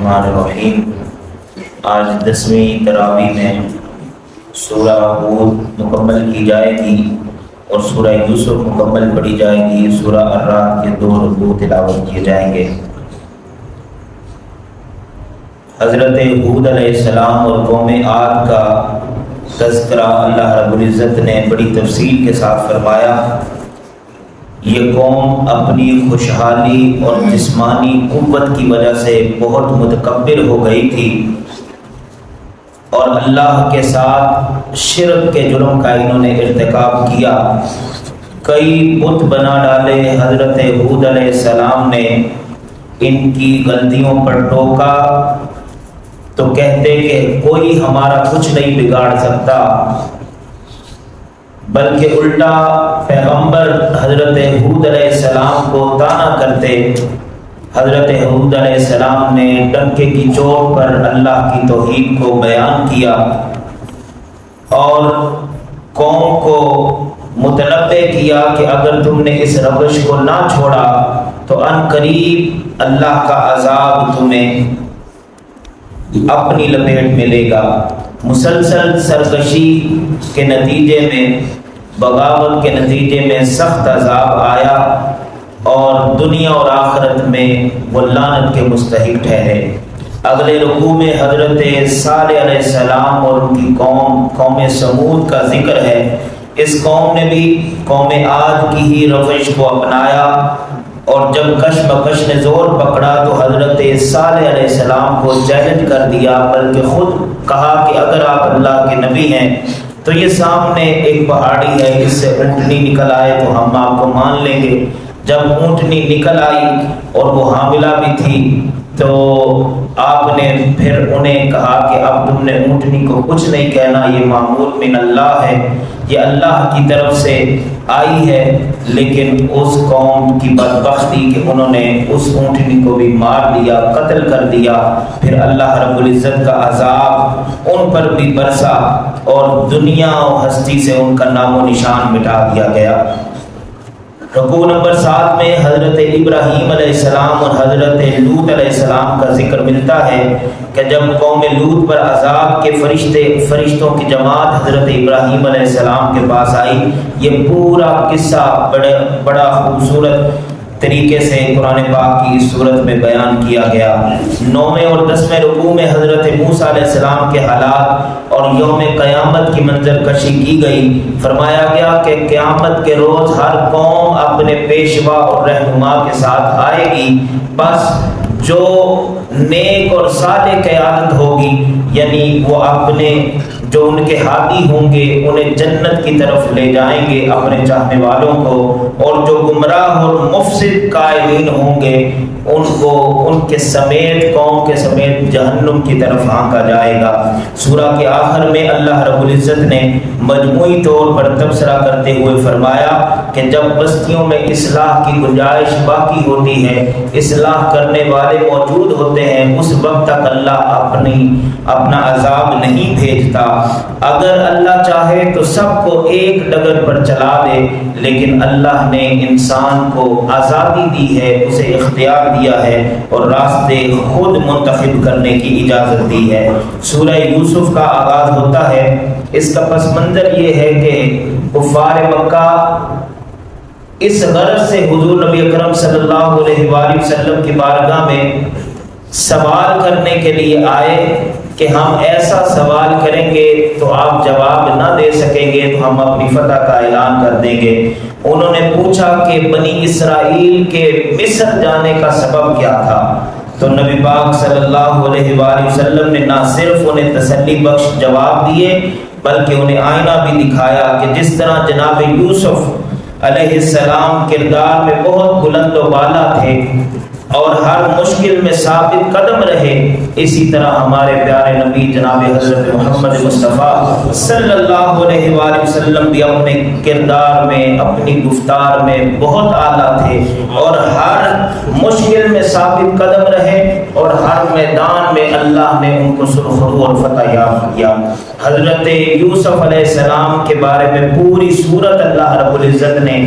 الرحمن الرحیم۔ آج 10ویں تراویح میں سورہ ہود مکمل کی جائے گی اور سورہ یوسف مکمل پڑھی جائے گی۔ سورہ الرعد کے 2 رکوع تلاوت کیے جائیں گے۔ حضرت ہود علیہ السلام اور قوم عاد کا تذکرہ اللہ رب العزت نے بڑی تفصیل کے ساتھ فرمایا۔ یہ قوم اپنی خوشحالی اور جسمانی قوت کی وجہ سے بہت متکبر ہو گئی تھی اور اللہ کے ساتھ شرک کے جرم کا انہوں نے ارتکاب کیا۔ کئی بت بنا ڈالے۔ حضرت ہود علیہ السلام نے ان کی غلطیوں پر ٹوکا تو کہتے کہ کوئی ہمارا کچھ نہیں بگاڑ سکتا، بلکہ الٹا پیغمبر حضرت ہود علیہ السلام کو طعنہ کرتے۔ حضرت ہود علیہ السلام نے ڈنکے کی چوٹ پر اللہ کی توحید کو بیان کیا اور قوم کو متنبہ کیا کہ اگر تم نے اس روش کو نہ چھوڑا تو ان قریب اللہ کا عذاب تمہیں اپنی لپیٹ میں لے گا۔ مسلسل سرکشی کے نتیجے میں، بغاوت کے نتیجے میں سخت عذاب آیا اور دنیا اور آخرت میں وہ لعنت کے مستحق ٹھہرے۔ اگلے رکوع میں حضرت صالح علیہ السلام اور ان کی قوم سمود کا ذکر ہے۔ اس قوم نے بھی قوم عاد کی ہی روش کو اپنایا اور جب کشمکش نے زور پکڑا تو حضرت صالح علیہ السلام کو چیلنج کر دیا، بلکہ خود کہا کہ اگر آپ اللہ کے نبی ہیں تو یہ سامنے ایک پہاڑی ہے، اس سے اونٹنی نکل آئے تو ہم آپ کو مان لیں گے۔ جب اونٹنی نکل آئی اور وہ حاملہ بھی تھی تو آپ نے پھر انہیں کہا کہ اب تم نے اونٹنی کو کچھ نہیں کہنا، یہ معمول من اللہ ہے، یہ اللہ کی طرف سے آئی ہے۔ لیکن اس قوم کی بدبختی کہ انہوں نے اس اونٹنی کو بھی مار دیا، قتل کر دیا۔ پھر اللہ رب العزت کا عذاب ان پر بھی برسا اور دنیا و ہستی سے ان کا نام و نشان مٹا دیا گیا۔ رکوع نمبر 7 میں حضرت ابراہیم علیہ السلام اور حضرت لوط علیہ السلام کا ذکر ملتا ہے کہ جب قوم لوط پر عذاب کے فرشتوں کی جماعت حضرت ابراہیم علیہ السلام کے پاس آئی۔ یہ پورا قصہ بڑا خوبصورت طریقے سے قرآن پاک کی اس صورت میں بیان کیا گیا۔ 9ویں اور 10ویں رکوع میں حضرت موسیٰ علیہ السلام کے حالات اور یوم قیامت کی منظر کشی کی گئی۔ فرمایا گیا کہ قیامت کے روز ہر قوم اپنے پیشوا اور رہنما کے ساتھ آئے گی، بس جو نیک اور صالح قیادت ہوگی، یعنی وہ اپنے جو ان کے ہادی ہوں گے انہیں جنت کی طرف لے جائیں گے اپنے چاہنے والوں کو، اور جو گمراہ اور مفسد قائلین ہوں گے ان کو ان کے سمیت قوم کے سمیت جہنم کی طرف ہانکا جائے گا۔ سورہ کے آخر میں اللہ رب العزت نے مجموعی طور پر تبصرہ کرتے ہوئے فرمایا کہ جب بستیوں میں اصلاح کی گنجائش باقی ہوتی ہے، اصلاح کرنے والے موجود ہوتے ہیں، اس وقت تک اللہ اپنا عذاب نہیں بھیجتا۔ اگر اللہ چاہے تو سب کو ایک ڈگر پر چلا دے، لیکن اللہ نے انسان کو آزادی دی ہے، اسے اختیار دیا ہے اور راستے خود منتخب کرنے کی اجازت دی ہے۔ سورہ یوسف کا آغاز ہوتا ہے۔ اس کا پس منظر یہ ہے کہ کفار مکہ اس غرض سے حضور نبی اکرم صلی اللہ علیہ وآلہ وسلم کی بارگاہ میں سوال کرنے کے لیے آئے کہ ہم ایسا سوال کریں گے تو آپ جواب نہ دے سکیں گے تو ہم اپنی فتح کا اعلان کر دیں گے۔ انہوں نے پوچھا کہ بنی اسرائیل کے مصر جانے کا سبب کیا تھا، تو نبی پاک صلی اللہ علیہ وآلہ وسلم نے نہ صرف انہیں تسلی بخش جواب دیے بلکہ انہیں آئینہ بھی دکھایا کہ جس طرح جناب یوسف علیہ السلام کردار میں بہت بلند و بالا تھے اور ہر مشکل میں ثابت قدم رہے، اسی طرح ہمارے پیارے نبی جناب حضرت محمد مصطفیٰ صلی اللہ علیہ وآلہ وسلم بھی اپنے کردار میں اپنی گفتار میں بہت اعلیٰ تھے اور ہر مشکل میں ثابت قدم رہے اور ہر میدان میں اللہ نے ان کو سرخرو اور فتح یاب کیا۔ حضرت یوسف علیہ السلام کے بارے میں پوری سورت اللہ رب العزت نے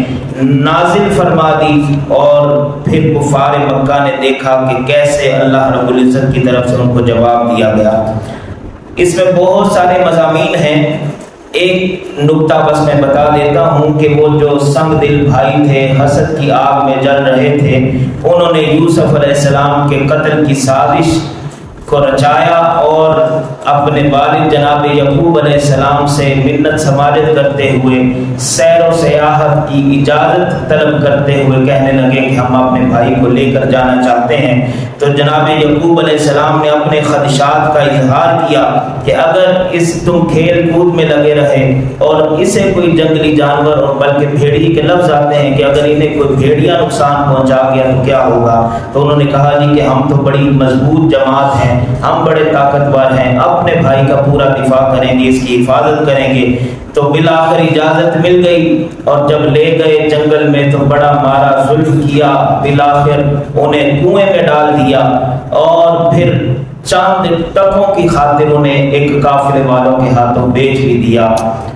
نازل فرما دی، اور پھر کفار مکہ نے دیکھا کہ کیسے اللہ رب العزت کی طرف سے ان کو جواب دیا گیا۔ اس میں بہت سارے مضامین ہیں، ایک نکتہ بس میں بتا دیتا ہوں کہ وہ جو سنگ دل بھائی تھے، حسد کی آگ میں جل رہے تھے، انہوں نے یوسف علیہ السلام کے قتل کی سازش کو رچایا اور اپنے والد جناب یعقوب علیہ السلام سے منت سماجت کرتے ہوئے، سیر و سیاحت کی اجازت طلب کرتے ہوئے کہنے لگے کہ ہم اپنے بھائی کو لے کر جانا چاہتے ہیں۔ تو جناب یعقوب علیہ السلام نے اپنے خدشات کا اظہار کیا کہ اگر تم کھیل کود میں لگے رہے اور اسے کوئی جنگلی جانور، اور بلکہ بھیڑی کے لفظ آتے ہیں کہ اگر انہیں کوئی بھیڑیا نقصان پہنچا گیا تو کیا ہوگا؟ تو انہوں نے کہا جی کہ ہم تو بڑی مضبوط جماعت ہیں، ہم بڑے طاقتور ہیں، اپنے بھائی کا پورا دفاع کریں گے، اس کی حفاظت کریں گے۔ تو بالآخر اجازت مل گئی، اور جب لے گئے جنگل میں تو بڑا مارا ظلم کیا، بالآخر انہیں کنویں میں ڈال دیا، اور پھر چاند ٹکوں کی خاطر انہیں ایک قافلے والوں کے ہاتھوں بیچ بھی دیا۔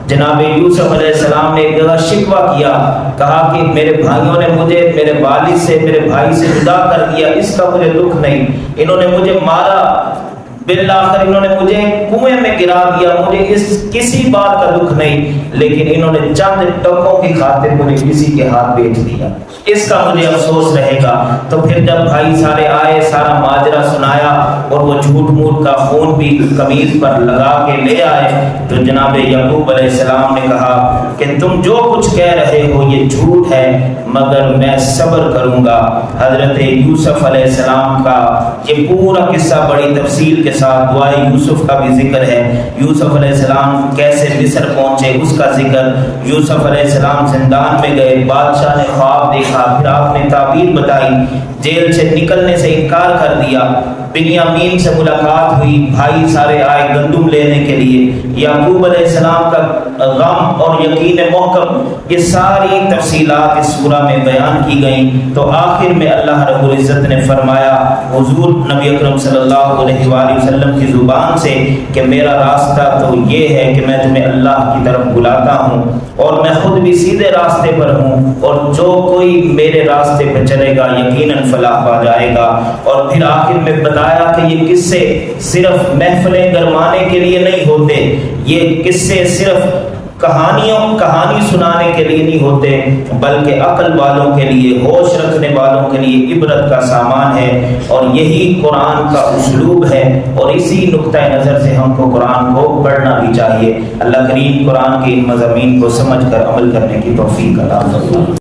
جناب یوسف علیہ السلام نے ایک جگہ شکوہ کیا، کہا کہ میرے بھائیوں نے مجھے میرے والد سے، میرے بھائی سے جدا کر دیا، اس کا مجھے دکھ نہیں، انہوں نے مجھے مارا، بالآخر انہوں نے مجھے کنویں میں گرا دیا، مجھے اس کسی بات کا دکھ نہیں، لیکن انہوں نے چند ٹکوں کی خاطر مجھے کسی کے ہاتھ بیچ دیا، اس کا مجھے افسوس رہے گا۔ تو پھر جب بھائی سارے آئے، سارا ماجرا سنایا، اور وہ جھوٹ موٹ کا خون بھی قمیض پر لگا کے لے آئے، تو جناب یعقوب علیہ السلام نے کہا کہ تم جو کچھ کہہ رہے ہو یہ جھوٹ ہے، مگر میں صبر کروں گا۔ حضرت یوسف علیہ السلام کا یہ پورا قصہ بڑی تفصیل کے ساتھ، دعائے یوسف کا بھی ذکر ہے، یوسف علیہ السلام کیسے مصر پہنچے اس کا ذکر، یوسف علیہ السلام زندان میں گئے، بادشاہ نے خواب دیکھا، پھر آپ نے تعبیر بتائی، جیل سے نکلنے سے انکار کر دیا، بنیامین سے ملاقات ہوئی، بھائی سارے آئے گندم لینے کے لیے، یعقوب علیہ السلام کا غم اور یقین محکم، یہ ساری تفصیلات اس سورہ میں بیان کی گئیں۔ تو آخر میں اللہ رب العزت نے فرمایا حضور نبی اکرم صلی اللہ علیہ وآلہ وسلم کی زبان سے کہ میرا راستہ تو یہ ہے کہ میں تمہیں اللہ کی طرف بلاتا ہوں، اور میں خود بھی سیدھے راستے پر ہوں، اور جو کوئی میرے راستے پہ چلے گا یقیناً فلاح پا جائے گا۔ اور پھر آخر میں بتایا کہ یہ قصے صرف محفلیں گرمانے کے لیے نہیں ہوتے، یہ قصے صرف کہانی سنانے کے لیے نہیں ہوتے، بلکہ عقل والوں کے لیے، ہوش رکھنے والوں کے لیے عبرت کا سامان ہے، اور یہی قرآن کا اسلوب ہے، اور اسی نقطۂ نظر سے ہم کو قرآن کو پڑھنا بھی چاہیے۔ اللہ کریم قرآن کے ان مضامین کو سمجھ کر عمل کرنے کی توفیق عطا فرمائے۔